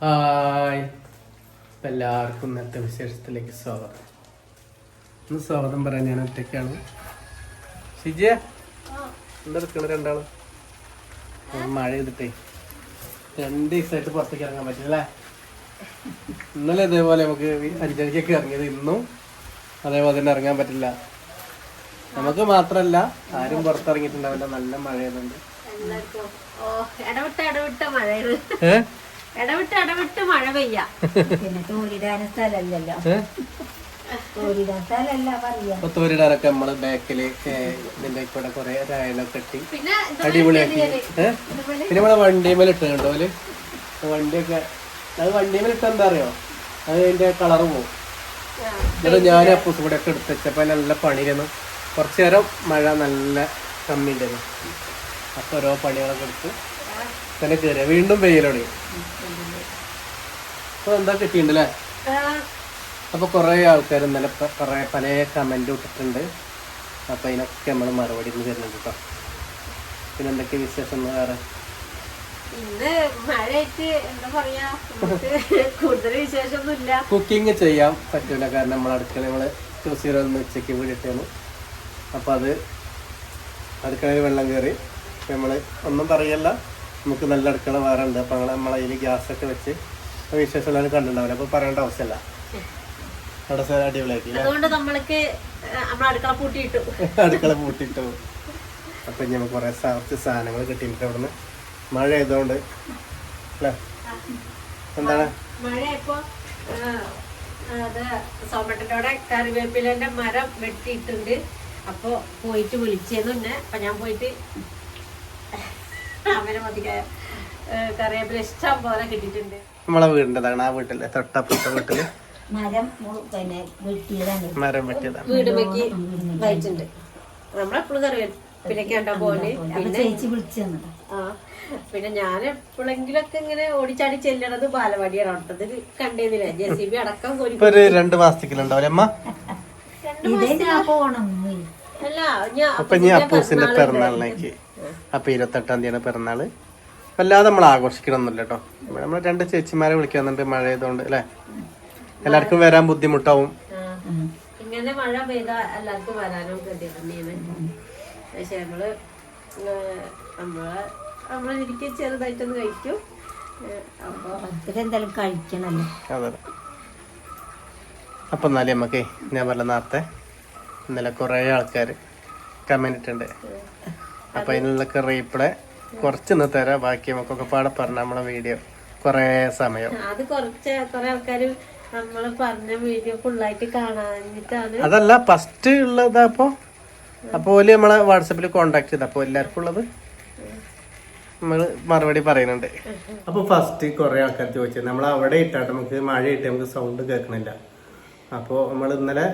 Hi, എല്ലാവർക്കും ഇന്നത്തെ വിശേഷത്തിലേക്ക് സ്വാഗതം. ഇന്ന് സ്വാഗതം പറയാൻ ഞാൻ ഒറ്റയ്ക്കാണ്. ഷിജിയ എന്തെടുക്കണ രണ്ടാളും? മഴ ചെയ്തിട്ടേ 2 ദിവസമായിട്ട് പുറത്തേക്ക് ഇറങ്ങാൻ പറ്റില്ല. ഇന്നലെ ഇതേപോലെ നമുക്ക് 5 മണിക്കൊക്കെ ഇറങ്ങിയത്, ഇന്നും അതേപോലെ തന്നെ ഇറങ്ങാൻ പറ്റില്ല. നമുക്ക് മാത്രല്ല, ആരും പുറത്തിറങ്ങിയിട്ടുണ്ടാവില്ല. നല്ല മഴ ചെയ്യുന്നുണ്ട്. ഇടവിട്ട് മഴ പെയ്യാ. പിന്നെ തോരിടാൻ സ്ഥലല്ലല്ലോ. തോരിടാനൊക്കെ നമ്മള് ബാക്കില് ഇതിന്റെ കൂടെ കൊറേ രായലൊക്കെ കെട്ടി അടിപൊളിയാക്കി. പിന്നെ നമ്മളെ വണ്ടിമേൽ ഇട്ട് കേട്ടോ. വണ്ടിയൊക്കെ അത് വണ്ടിമേൽ ഇട്ട എന്താ അറിയോ, അത് അതിന്റെ കളറ് പോകും. എന്നിട്ട് ഞാൻ അപ്പൂസ് കൂടെ ഒക്കെ എടുത്ത് വെച്ചപ്പോ നല്ല പണിയിരുന്നു. കുറച്ചു നേരം മഴ നല്ല കമ്മി ഉണ്ടായിരുന്നു. അപ്പൊ ഓരോ പണികളൊക്കെ എടുത്ത് തന്നെ കയറിയ വീണ്ടും പെയ്യലോടെ. അപ്പൊ എന്താ കിട്ടിയിട്ടുണ്ടല്ലേ? അപ്പൊ കുറെ ആൾക്കാർ ഇന്നലെ കുറെ പല കമന്റ് ഇട്ടിട്ടുണ്ട്. അപ്പൊ അതിനൊക്കെ നമ്മൾ മറുപടി തരുന്നുണ്ട് കേട്ടോ. പിന്നെ എന്തൊക്കെ വിശേഷം വേറെ? ഇന്ന് മഴയായിട്ട് എന്താ പറയാ, കൂടുതൽ വിശേഷമൊന്നുമില്ല. കുക്കിംഗ് ചെയ്യാൻ പറ്റൂല, കാരണം നമ്മൾ അടുക്കള നമ്മള് ചൂസിറൊന്ന് ഉച്ചയ്ക്ക് വീടിട്ടാണ്. അപ്പൊ അത് അടുക്കളയിൽ വെള്ളം കയറി. നമ്മള് ഒന്നും പറയല്ല, നമുക്ക് നല്ല അടുക്കള വേറെ ഉണ്ട്. അപ്പൊ നമ്മളതിൽ ഗ്യാസൊക്കെ വെച്ച് വിശേഷം കണ്ടിട്ടുണ്ടാവില്ല. അപ്പൊ പറയേണ്ട ആവശ്യമല്ല. അവിടെ അടിപൊളിയാക്കി അടുക്കള പൂട്ടിയിട്ടു. അപ്പൊ നമുക്ക് കുറെ കുറച്ച് സാധനങ്ങൾ കിട്ടിയിട്ട് അവിടുന്ന് മഴ ആയതുകൊണ്ട് അല്ലേ? എന്താണ് മഴയപ്പോ സോമട്ടനോടെ കറിവേപ്പിലന്റെ മരം വെട്ടിയിട്ടുണ്ട്. അപ്പൊ പോയിട്ട് വിളിച്ചേന്നു എന്നെ. അപ്പൊ ഞാൻ പോയിട്ട് അവനെ മതി കറിവേപ്പില ഇഷ്ടം പോലെ കിട്ടിയിട്ടുണ്ട്. നമ്മളെ വീടിൻ്റെതാണ്. ആ വീട്ടിലെ തൊട്ടപ്പുറത്തെ വീട്ടില് മരം വെട്ടിയതാണ്. വീട് വെക്കി വായിച്ചിട്ടുണ്ട്. നമ്മളെപ്പോഴും കറിവേപ്പിലൊക്കെ ഉണ്ടാ പോലെ. പിന്നെ ഞാൻ എപ്പോഴെങ്കിലൊക്കെ ഇങ്ങനെ ഓടിച്ചാടി ചെല്ലണത് ബാലവാടിയാണ്. അടുത്തത് കണ്ടേന്നില്ല. JCB അടക്കം കോരി 2 മാസത്തേക്കുണ്ടാവില്ലേ അമ്മ? അല്ല, അപ്പൊ ഇനി അപ്പൂസിന്റെ പിറന്നാളിലേക്ക്, അപ്പൊ 28-ാം തീയതിയാണ് പിറന്നാള്. വല്ലാതെ നമ്മൾ ആഘോഷിക്കണമെന്നില്ല കേട്ടോ. നമ്മള് 2 ചേച്ചിമാരെ വിളിക്കുന്നുണ്ട് മഴ ചെയ്തോണ്ട് അല്ലെ. എല്ലാവർക്കും വരാൻ ബുദ്ധിമുട്ടാവും. ഇങ്ങനെ മഴ പെയ്താ എല്ലാവർക്കും വരാനും തന്നെയാണ്. പക്ഷെ നമ്മളെ എനിക്ക് ചെറുതായിട്ടൊന്ന് കഴിക്കും. അപ്പൊ എന്തായാലും കഴിക്കണല്ലോ. അതെ. അപ്പൊ എന്നാലും നമ്മക്കേ, ഞാൻ പറഞ്ഞ നേരത്തെ ഇന്നലെ കുറെ ആൾക്കാർ കമന്റ് ഇട്ടുണ്ട്. അപ്പൊ അതിനുള്ളൊക്കെ റീപ്ലൈ കുറച്ചൊന്ന് തരാം. ബാക്കി നമുക്കൊക്കെ പാടെ പറഞ്ഞ നമ്മളെ വീഡിയോ കൊറേ സമയം. അത് കുറെ ആൾക്കാര് നമ്മള് പറഞ്ഞ വീഡിയോ ഫുള്ളായിട്ട് കാണാനിട്ടാണ്. അതല്ല ഫസ്റ്റ് ഉള്ളതാ. അപ്പൊ നമ്മളെ വാട്സപ്പിൽ കോണ്ടാക്ട് ചെയ്ത, അപ്പൊ എല്ലാവർക്കും ഉള്ളത് നമ്മള് മറുപടി പറയുന്നുണ്ട്. അപ്പൊ ഫസ്റ്റ് കുറെ ആൾക്കാർ ചോദിച്ചത്, നമ്മൾ അവിടെ ഇട്ടാട്ട് നമുക്ക് മഴ ഇട്ട് നമുക്ക് സൗണ്ട് കേൾക്കണില്ല. അപ്പോൾ നമ്മൾ ഇന്നലെ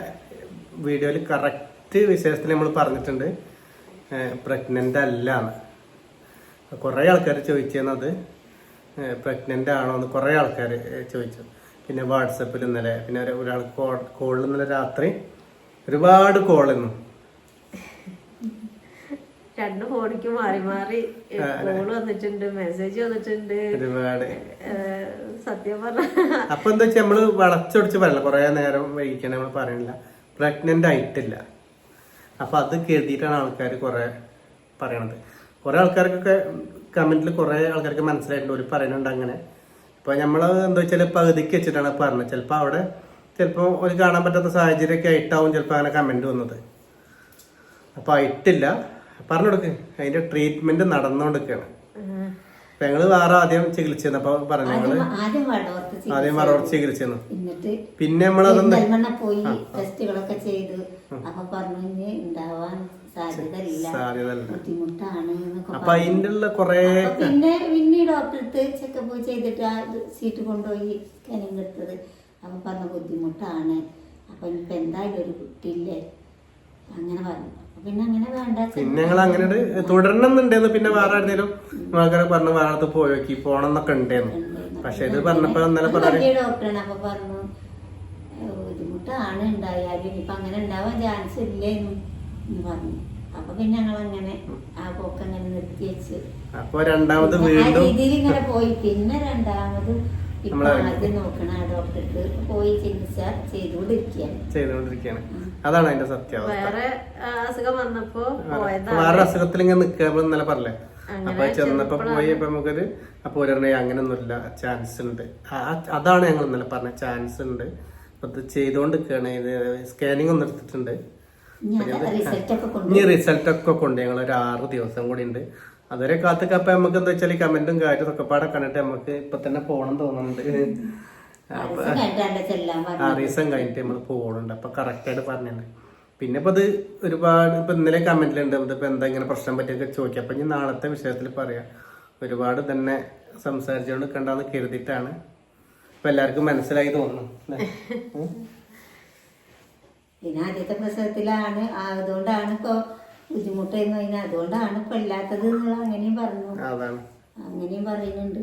വീഡിയോയിൽ കറക്റ്റ് വിശേഷത്തിൽ നമ്മൾ പറഞ്ഞിട്ടുണ്ട് പ്രഗ്നന്റ് അല്ലാന്ന്. കുറേ ആൾക്കാർ ചോദിച്ചത് പ്രഗ്നന്റ് ആണോ എന്ന് കുറേ ആൾക്കാർ ചോദിച്ചു. പിന്നെ വാട്സപ്പിൽ ഇന്നലെ, പിന്നെ ഒരാൾ കോളിൽ ഇന്നലെ രാത്രി ഒരുപാട് കോളിന്നു. 2 ഫോണിക്ക് മാറി മാറി കോള് വന്നിട്ടുണ്ട്, മെസ്സേജ് വന്നിട്ടുണ്ട് ഒരുപാട്. സത്യം പറഞ്ഞ അപ്പൊ എന്താ വെച്ചാൽ നമ്മള് വളച്ചൊടിച്ച് പറയല, കുറെ നേരം വൈകിക്കാൻ നമ്മൾ പറയണില്ല. പ്രഗ്നന്റ് ആയിട്ടില്ല. അപ്പൊ അത് കരുതിയിട്ടാണ് ആൾക്കാർ കുറെ പറയണത്. കുറെ ആൾക്കാർക്കൊക്കെ കമന്റിൽ കുറെ ആൾക്കാർക്ക് മനസ്സിലായിട്ടുണ്ട്. ഒരു പറയുന്നുണ്ട് അങ്ങനെ. അപ്പൊ നമ്മള് എന്താ വെച്ചാൽ പകുതിക്ക് വെച്ചിട്ടാണ് പറഞ്ഞത്. ചിലപ്പോ അവിടെ ഒരു കാണാൻ പറ്റാത്ത സാഹചര്യമൊക്കെ ആയിട്ടാവും ചിലപ്പോ അങ്ങനെ കമന്റ് വന്നത്. അപ്പൊ ആയിട്ടില്ല. പറഞ്ഞു കൊടുക്ക്, അതിന്റെ ട്രീറ്റ്മെന്റ് നടന്നുകൊണ്ടിരിക്കുകയാണ്. അപ്പൊ ഞങ്ങള് വേറെ ആദ്യം ചികിത്സിച്ചു. അപ്പൊ പറഞ്ഞു ഞങ്ങള് ആദ്യം വടവർത്ത് ചികിത്സിച്ചു. പിന്നെ നമ്മളതൊന്ന് അപ്പൊ അതിന്റെ ഉള്ള കൊറേ പിന്നെ ഡോക്ടറെ ചെക്കപ്പ് ചെയ്തിട്ട് സീറ്റ് കൊണ്ടുപോയി സ്കാനിങ് എടുത്തത്. അപ്പൊ പറഞ്ഞ ബുദ്ധിമുട്ടാണ്. അപ്പൊ ഇനിയിപ്പൊ എന്തായാലും ഒരു കുട്ടിയില്ലേ അങ്ങനെ പറഞ്ഞു. പിന്നെ അങ്ങനെ വേണ്ട, പിന്നെ ഞങ്ങൾ അങ്ങനെ തുടരണമെന്നുണ്ടായിരുന്നു. പിന്നെ വേറെ ആരുന്നേലും ആൾക്കാരെ പറഞ്ഞു വേറെ അടുത്ത് പോയോക്കി പോണം എന്നൊക്കെ ഉണ്ടായിരുന്നു. പക്ഷെ ഇത് പറഞ്ഞപ്പോ ഡോക്ടറാണ്. അപ്പൊ പറഞ്ഞു ബുദ്ധിമുട്ടാണ്, ഉണ്ടായാലും ഇനിയിപ്പൊ അങ്ങനെ ഉണ്ടാവാൻ ചാൻസ് ഇല്ലേന്ന് പറഞ്ഞു. അപ്പൊ പിന്നെ ഞങ്ങൾ അങ്ങനെ ആ പോക്ക് അങ്ങനെ നിർത്തി വെച്ച് അപ്പൊ രണ്ടാമത് വീണ്ടും രീതിയിൽ ഇങ്ങനെ പോയി. പിന്നെ രണ്ടാമത് ഇപ്പൊ ആദ്യം നോക്കണ ആ ഡോക്ടർക്ക് പോയി ചികിത്സ ചെയ്തുകൊണ്ടിരിക്കുകയാണ്. അതാണ് അതിന്റെ സത്യാവസ്ഥ. വേറെ അസുഖം വന്നപ്പോ വേറെ അസുഖത്തിൽ ഇങ്ങനെ നിൽക്കുക ഇന്നലെ പറഞ്ഞേ. അപ്പൊ ചെന്നപ്പോ പോയി ഇപ്പൊ നമുക്കൊരു അപ്പൊ ഒരെണ്ണ അങ്ങനെയൊന്നുമില്ല, ചാൻസ് ഉണ്ട്. അതാണ് ഞങ്ങൾ ഇന്നലെ പറഞ്ഞ ചാൻസ് ഉണ്ട്. അപ്പൊ ഇത് ചെയ്തോണ്ടിരിക്കുകയാണ്. ഇത് സ്കാനിങ് ഒന്ന് എടുത്തിട്ടുണ്ട്. ഇനി റിസൾട്ട് ഒക്കെ കൊണ്ട് ഞങ്ങൾ ഒരു 6 ദിവസം കൂടി ഉണ്ട്. അതുവരെ കാത്തുക്കപ്പ നമുക്ക് എന്താ വെച്ചാൽ കമന്റും കാര്യം ഒക്കെ പാടെ കണ്ടിട്ട് നമുക്ക് ഇപ്പൊ തന്നെ പോകണം തോന്നുന്നുണ്ട്. റീസൺ കഴിഞ്ഞിട്ട് നമ്മൾ പോകുന്നുണ്ട്. അപ്പൊ കറക്റ്റ് ആയിട്ട് പറഞ്ഞിട്ടുണ്ട്. പിന്നെ ഇപ്പൊ ഇത് ഒരുപാട് ഇപ്പൊ ഇന്നലെ കമന്റിലുണ്ട് ഇതിപ്പോ എന്താ ഇങ്ങനെ പ്രശ്നം പറ്റിയൊക്കെ ചോദിക്കാം. അപ്പൊ ഇനി നാളത്തെ വിഷയത്തിൽ പറയാം. ഒരുപാട് തന്നെ സംസാരിച്ചുകൊണ്ട് കണ്ടാന്ന് കരുതിയിട്ടാണ്. ഇപ്പൊ എല്ലാവർക്കും മനസ്സിലായി തോന്നുന്നു. പിന്നെ ആദ്യത്തെ പ്രസവത്തിലാണ്, അതുകൊണ്ടാണ് ഇപ്പൊ ബുദ്ധിമുട്ടായിരുന്നു. അതിന് അതുകൊണ്ടാണ് ഇപ്പൊ ഇല്ലാത്തത് അങ്ങനെയും പറഞ്ഞു, അങ്ങനെയും പറയുന്നുണ്ട്.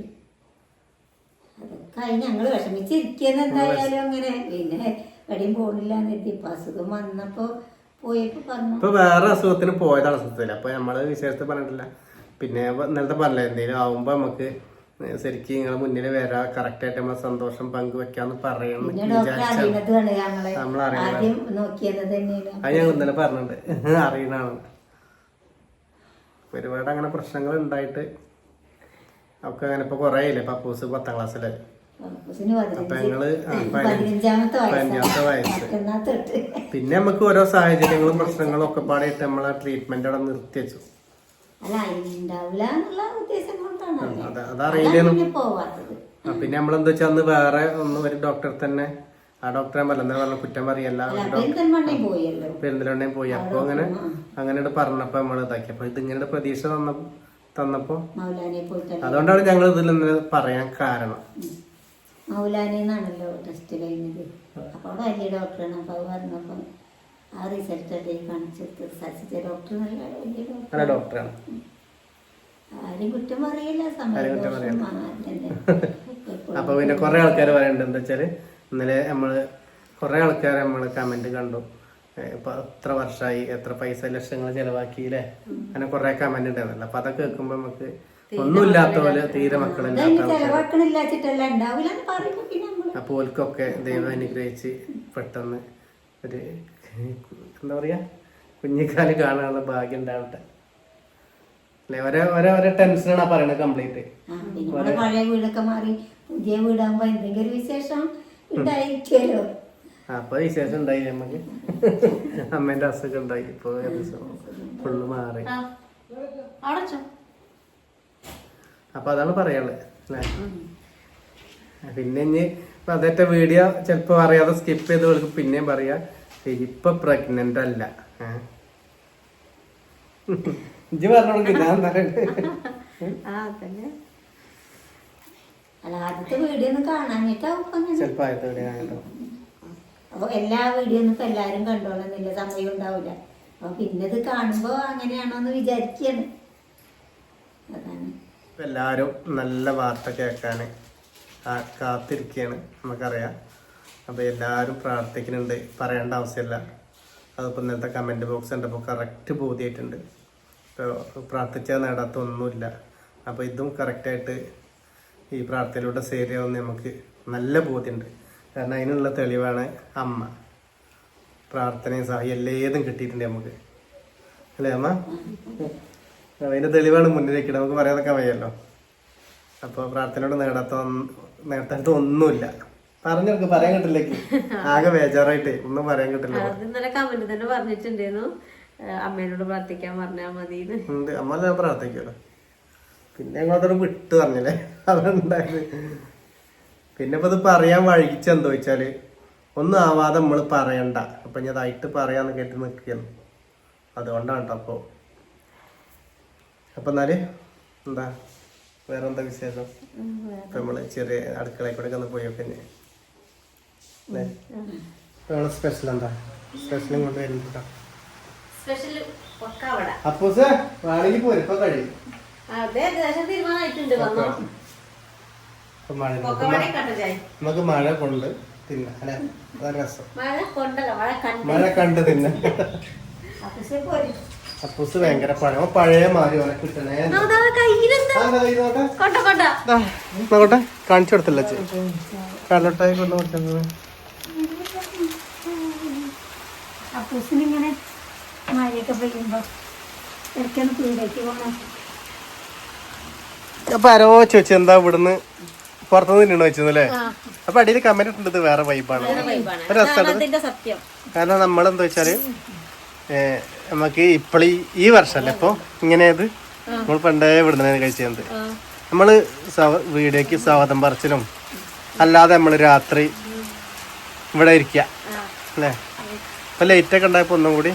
അതൊക്കെ ഞങ്ങള് വിഷമിച്ചിരിക്കുന്ന എന്തായാലും അങ്ങനെ. പിന്നെ എവിടെയും പോണില്ല എന്നെത്തി. ഇപ്പൊ അസുഖം വന്നപ്പോ പോയപ്പോ പറഞ്ഞു ഇപ്പൊ വേറെ അസുഖത്തിന് പോയതാണ് അസുഖത്തില്ല. അപ്പൊ നമ്മള് വിശേഷത്തിൽ പറഞ്ഞിട്ടില്ല. പിന്നെ ഇന്നലത്തെ പറഞ്ഞില്ല എന്തെങ്കിലും ആവുമ്പോ നമുക്ക് ശരിക്കും നിങ്ങളെ മുന്നിൽ വരാ കറക്റ്റ് ആയിട്ട് നമ്മളെ സന്തോഷം പങ്കുവെക്കാന്ന് പറയണം. നമ്മളറിയണം. അത് ഞങ്ങൾ ഇന്നലെ പറഞ്ഞിട്ടുണ്ട്, അറിയണാണ്. ഒരുപാട് അങ്ങനെ പ്രശ്നങ്ങൾ ഉണ്ടായിട്ട് ഒക്കെ അങ്ങനെ ഇപ്പൊ കൊറേ ഇല്ലേ. പപ്പൂസ് 10ാം ക്ലാസ്സിലായി. അപ്പൊ ഞങ്ങള് 15ാമത്തെ വയസ്സ്. പിന്നെ നമുക്ക് ഓരോ സാഹചര്യങ്ങളും പ്രശ്നങ്ങളും ഒക്കെ പാടിയിട്ട് നമ്മളെ ട്രീറ്റ്മെന്റ് അവിടെ നിർത്തി വെച്ചു. അതറിയില്ലേന്നു. പിന്നെ നമ്മളെന്താ വെച്ചാൽ അന്ന് വേറെ ഒരു ഡോക്ടറെ തന്നെ, ആ ഡോക്ടറെ പറഞ്ഞ കുറ്റം പറയല്ല, പെരിന്തൽമണ്ണയും പോയി. അപ്പൊ അങ്ങനെ പറഞ്ഞപ്പോ നമ്മൾ ഇതാക്കി. അപ്പൊ ഇതിങ്ങനെ പ്രതീക്ഷ തന്നപ്പോ അതുകൊണ്ടാണ് ഞങ്ങൾ ഇതിൽ പറയാൻ കാരണം. മൗലാനിന്നാണല്ലോ ടെസ്റ്റ് കഴിഞ്ഞത്. അപ്പൊ അവിടെ വലിയ ഡോക്ടറാണ്. അപ്പൊ അത് പറഞ്ഞപ്പോ ആ റിസൾട്ട് കാണിച്ചെടുത്ത് സച്ചിച്ച ഡോക്ടർ നല്ല ഡോക്ടറാണ്. ആരും കുറ്റം പറയില്ല. അപ്പൊ പിന്നെ കൊറേ ആൾക്കാർ പറയണ്ട് എന്താ വെച്ചാല് ഇന്നലെ കൊറേ ആൾക്കാർ നമ്മള് കമന്റ് കണ്ടു. ഇപ്പൊ എത്ര വർഷമായി, എത്ര പൈസ ലക്ഷങ്ങൾ ചെലവാക്കിയില്ലേ, അങ്ങനെ കൊറേ കമന്റ് ഉണ്ടായിരുന്നല്ലോ. അപ്പൊ അതൊക്കെ കേൾക്കുമ്പോ നമുക്ക് ഒന്നുമില്ലാത്ത പോലെ, തീരെ അപ്പൊ ഓൽക്കൊക്കെ ദൈവം അനുഗ്രഹിച്ച് പെട്ടെന്ന് ഒരു എന്താ പറയാ കുഞ്ഞിക്കാല് കാണാനുള്ള ഭാഗ്യം ഉണ്ടാവട്ടെ അല്ലെ. ഒരേ ടെൻഷനാണ് പറയണത് കംപ്ലീറ്റ്. പഴയ വീടൊക്കെ മാറി പുതിയ വീടാകുമ്പോ എന്തെങ്കിലും വിശേഷം ഉണ്ടായിരിക്കുമല്ലോ. അപ്പൊ വിശേഷം ഉണ്ടായി നമുക്ക്. അമ്മേന്റെ അസുഖം ഉണ്ടായി. ഇപ്പൊ ഫുള്ള് മാറി. അപ്പൊ അതാണ് പറയാനുള്ളത് അല്ലേ. പിന്നെ ഇനി അതേറ്റ വീഡിയോ ചിലപ്പോ അറിയാതെ സ്കിപ്പ് ചെയ്ത് കൊടുക്കും. പിന്നെയും പറയാ ഇപ്പൊ പ്രഗ്നന്റ് അല്ല. ഇജ്ജ് പറഞ്ഞോളൂ. ഞാൻ ആദ്യത്തെ വീഡിയോ ഒന്നും കാണാനിട്ടാവും. ചിലപ്പോ ആദ്യത്തെ വീഡിയോ കാണാൻ അപ്പൊ എല്ലാ വീഡിയോ ഒന്നും ഇപ്പൊ എല്ലാരും കണ്ടോളന്നില്ല, സമയം ഉണ്ടാവില്ല. അപ്പൊ പിന്നെ ഇത് കാണുമ്പോ അങ്ങനെയാണോന്ന് വിചാരിക്കാണ്. അതാണ് എല്ലാരും നല്ല വാർത്ത കേൾക്കാന് കാത്തിരിക്കുകയാണ്, നമുക്കറിയാം. അപ്പൊ എല്ലാരും പ്രാർത്ഥിക്കുന്നുണ്ട്, പറയേണ്ട ആവശ്യമില്ല. അതിപ്പോ ഇന്നത്തെ കമന്റ് ബോക്സ് ഉണ്ട്. അപ്പോൾ കറക്റ്റ് ബോധ്യമായിട്ടുണ്ട്. ഇപ്പോൾ പ്രാർത്ഥിച്ചാൽ നേടാത്ത ഒന്നുമില്ല. അപ്പോൾ ഇതും കറക്റ്റായിട്ട് ഈ പ്രാർത്ഥനയിലൂടെ ശരിയാവുന്ന നമുക്ക് നല്ല ബോധ്യമുണ്ട്. കാരണം അതിനുള്ള തെളിവാണ് അമ്മ. പ്രാർത്ഥനയും സഹായം ഏതും കിട്ടിയിട്ടുണ്ട് നമുക്ക്, അല്ലേ അമ്മ? അതിന്റെ തെളിവാണ് മുന്നിലേക്ക് നമുക്ക് പറയാതൊക്കെ വയ്യല്ലോ. അപ്പോൾ പ്രാർത്ഥനയോട് നേടാത്ത ഒന്നുമില്ല. പറഞ്ഞെടുക്ക്, പറയാൻ കിട്ടില്ലേക്ക് ആകെ ബേജാറായിട്ട് ഒന്നും പറയാൻ കിട്ടില്ല. ഇന്നലെ കമന്റ് തന്നെ പറഞ്ഞിട്ടുണ്ടായിരുന്നു അമ്മേനോട് പ്രാർത്ഥിക്കാൻ പറഞ്ഞാൽ മതി. അമ്മ ഞാൻ പ്രാർത്ഥിക്കുമല്ലോ. പിന്നെ ഞങ്ങളതൊരു വിട്ട് പറഞ്ഞില്ലേ, അതുണ്ടായത്. പിന്നെ ഇപ്പൊ ഇത് പറയാൻ വഴിച്ചെന്തോ വെച്ചാല് ഒന്നും ആവാതെ നമ്മള് പറയണ്ട. അപ്പൊ ഞാൻ അതായിട്ട് പറയാന്ന് കേട്ട് നിൽക്കുന്നു. അതുകൊണ്ടാണ് കേട്ടോ. അപ്പൊ എന്നാല് എന്താ വേറെന്താ വിശേഷം? ഇപ്പൊ നമ്മള് ചെറിയ അടുക്കളയിൽ കൂടെ ഒന്ന് പോയൊക്കെ സ്പെഷ്യൽ എന്താ? സ്പെഷ്യലും കൊണ്ട് വരുന്നുണ്ടോ? അപ്പൊ വേണമെങ്കിൽ പോരും. ഇപ്പൊ കഴിയും. നമുക്ക് മഴ കൊണ്ട് തിന്നാം അല്ലെ, അതാ രസം. മഴ കണ്ട് തിന്നാം. അപ്പൂസ് ഭയങ്കര പഴയ മാറി ഓനെ കിട്ടണേ. നോക്കട്ടെ കാണിച്ചു കൊടുത്തില്ല കടലട്ടായി കൊണ്ട് കൊടുത്തത്. അപ്പൂസിനിങ്ങനെ മഴയൊക്കെ പെയ്യുമ്പോ ഇടയ്ക്കാണ് പീടേക്ക് പോകണം. അപ്പൊ ആരോ ചോദിച്ചു എന്താ ഇവിടുന്ന് പുറത്തുനിന്ന് തിന്നണോ വെച്ചല്ലേ. അപ്പൊ അടിയിൽ കമന്റ് ഇട്ടുണ്ട് വേറെ വൈബാണ്, സത്യം. കാരണം നമ്മളെന്താ വെച്ചാല് നമുക്ക് ഇപ്പളീ ഈ വർഷല്ലേ ഇപ്പൊ ഇങ്ങനെയത് നമ്മൾ പണ്ടേ ഇവിടുന്ന് കഴിച്ചത്. നമ്മള് വീടേക്ക് സ്വാഗതം പറച്ചിലും അല്ലാതെ നമ്മള് രാത്രി ഇവിടെ ഇരിക്കുക അല്ലേ. ഇപ്പൊ ലൈറ്റ് ഒക്കെ ഉണ്ടായപ്പോ ഒന്നും കൂടി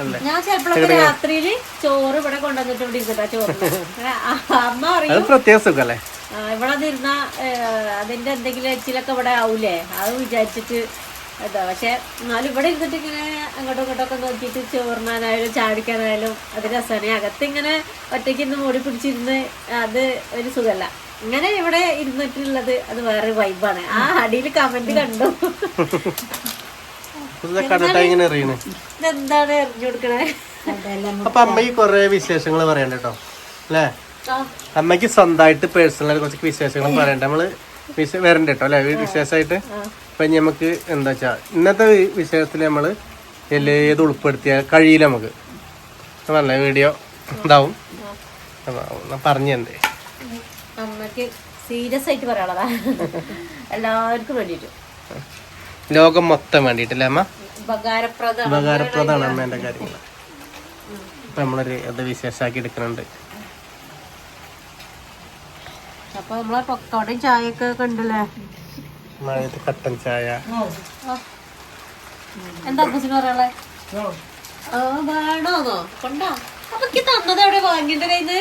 അല്ലേ. ഞാൻ ചിലപ്പോഴൊക്കെ രാത്രിയില് ചോറ് ഇവിടെ കൊണ്ടുവന്നിട്ട് ഇവിടെ ഇരുന്നിട്ടാ ചോറ്. അമ്മ അത് പറയും പ്രത്യേക സുഖല്ലേ ഇവിടെ നിന്ന അതിന്റെ എന്തെങ്കിലും എച്ചിലൊക്കെ ഇവിടെ ആവൂലേ, അത് വിചാരിച്ചിട്ട് അതാ. പക്ഷെ എന്നാലും ഇവിടെ ഇരുന്നിട്ട് ഇങ്ങനെ അങ്ങോട്ടും ഇങ്ങോട്ടൊക്കെ നോക്കിയിട്ട് ചോറിനാനായാലും ചാടിക്കാനായാലും അത് രസമാണ്. അകത്തിങ്ങനെ ഒറ്റയ്ക്ക് ഇന്ന് മൂടി പിടിച്ചിരുന്ന് അത് ഒരു സുഖമല്ല. ഇങ്ങനെ ഇവിടെ ഇരുന്നിട്ടുള്ളത് അത് വേറെ വൈബാണ്. ആ അടിയിൽ കമന്റ് കണ്ടു ഇതെന്താണ് എറിഞ്ഞു കൊടുക്കണേ. അപ്പൊ അമ്മയ്ക്ക് കൊറേ വിശേഷങ്ങൾ പറയണ്ട കേട്ടോ അല്ലേ. അമ്മയ്ക്ക് സ്വന്തമായിട്ട് പേഴ്സണൽ കുറച്ച് വിശേഷങ്ങൾ പറയണ്ട. നമ്മള് വരണ്ട കേട്ടോ അല്ലെ വിശേഷമായിട്ട്. അപ്പൊ നമുക്ക് എന്താ വെച്ചാ ഇന്നത്തെ വിഷയത്തിൽ നമ്മള് ഏത് ഉൾപ്പെടുത്തിയ കഴിയില്ല നമുക്ക് പറഞ്ഞ വീഡിയോ ഉണ്ടാവും. പറഞ്ഞെന്തേ അമ്മക്ക് സീരിയസ് ആയിട്ട് പറയാനുള്ളതാ, എല്ലാവർക്കും വേണ്ടിട്ട്, ലോകം മൊത്തം വേണ്ടിട്ടല്ലേ അമ്മ. ഉപകാരപ്രദമാണ് അമ്മേന്റെ കാര്യങ്ങൾ. അപ്പൊ നമ്മളൊരു അത് വിശേഷമാക്കി എടുക്കുന്നുണ്ട്. അപ്പൊ നമ്മളെ പൊക്കോടയും ചായയൊക്കെ കണ്ടല്ലേ. മഴയത്ത് കട്ടൻ ചായ. എന്താ കുസിന് പറയാളെ വേണോന്നോ കൊണ്ടാ. അപ്പൊ തന്നത് എവിടെ വാങ്ങിന്റെ കയ്യിന്ന്.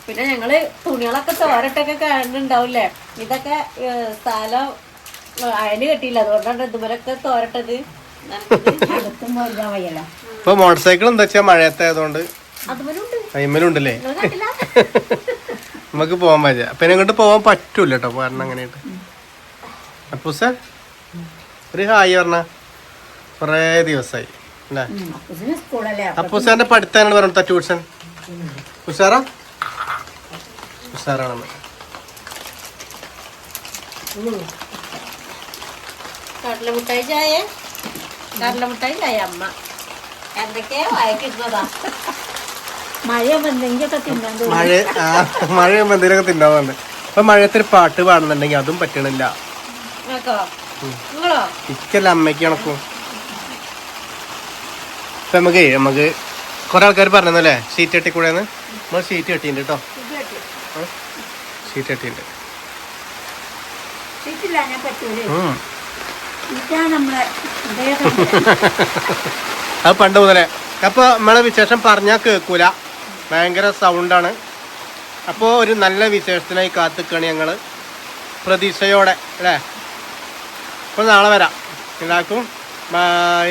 പിന്നെ ഞങ്ങള് തുണികളൊക്കെ തോരട്ടൊക്കെ കാണുന്നുണ്ടാവില്ലേ. ഇതൊക്കെ സ്ഥലം അയല് കെട്ടിയില്ല, അതുകൊണ്ടാണ് ഇതുവരൊക്കെ തോരട്ടത്. ഇപ്പൊ മോട്ടോർ സൈക്കിൾ എന്താ വെച്ചാ മഴയത്തായതുകൊണ്ട് അയിമലുണ്ടല്ലേ നമുക്ക് പോവാൻ പറ്റില്ല. പിന്നെ ഇങ്ങോട്ട് പോവാൻ പറ്റൂല കേട്ടോ കാരണം അങ്ങനെയായിട്ട്. അപ്പൊ സാർ ഒരു ഹായ് പറഞ്ഞ കൊറേ ദിവസമായി അല്ലേ. അപ്പൂസാറിന്റെ പഠിത്താനാണ് പറഞ്ഞ ട്യൂഷൻ. ഉഷാറാ ഉഷാറാണ്. കടലമുട്ടായി ചായ, കടലമുട്ടായി ചായ അമ്മ എന്തൊക്കെയാ വായിക്കുന്നതാ. മഴയാകുമ്പോ എന്തെങ്കിലുമൊക്കെ തിന്നാൻ മഴയാകുമ്പോ എന്തെങ്കിലുമൊക്കെ തിന്നാവുന്നുണ്ട്. അപ്പൊ മഴയത്തൊരു പാട്ട് പാടുന്നുണ്ടെങ്കിൽ അതും പറ്റണില്ല. ഇക്കല്ല അമ്മയ്ക്ക് കണക്കും. ഇപ്പൊ നമുക്ക് കൊറേ ആൾക്കാർ പറഞ്ഞല്ലേ ഷീറ്റ് കെട്ടിക്കൂടെന്ന്. നമ്മൾ ഷീറ്റ് കെട്ടിണ്ട് കേട്ടോ, ഷീറ്റ് കെട്ടിണ്ട്. അത് പണ്ട് മുതലേ. അപ്പൊ നമ്മളെ വിശേഷം പറഞ്ഞാൽ കേൾക്കൂല, ഭയങ്കര സൗണ്ടാണ്. അപ്പോൾ ഒരു നല്ല വിശേഷത്തിനായി കാത്തിക്കാണ് ഞങ്ങൾ പ്രതീക്ഷയോടെ അല്ലേ. അപ്പോൾ നാളെ വരാം. എല്ലാവർക്കും ബൈ.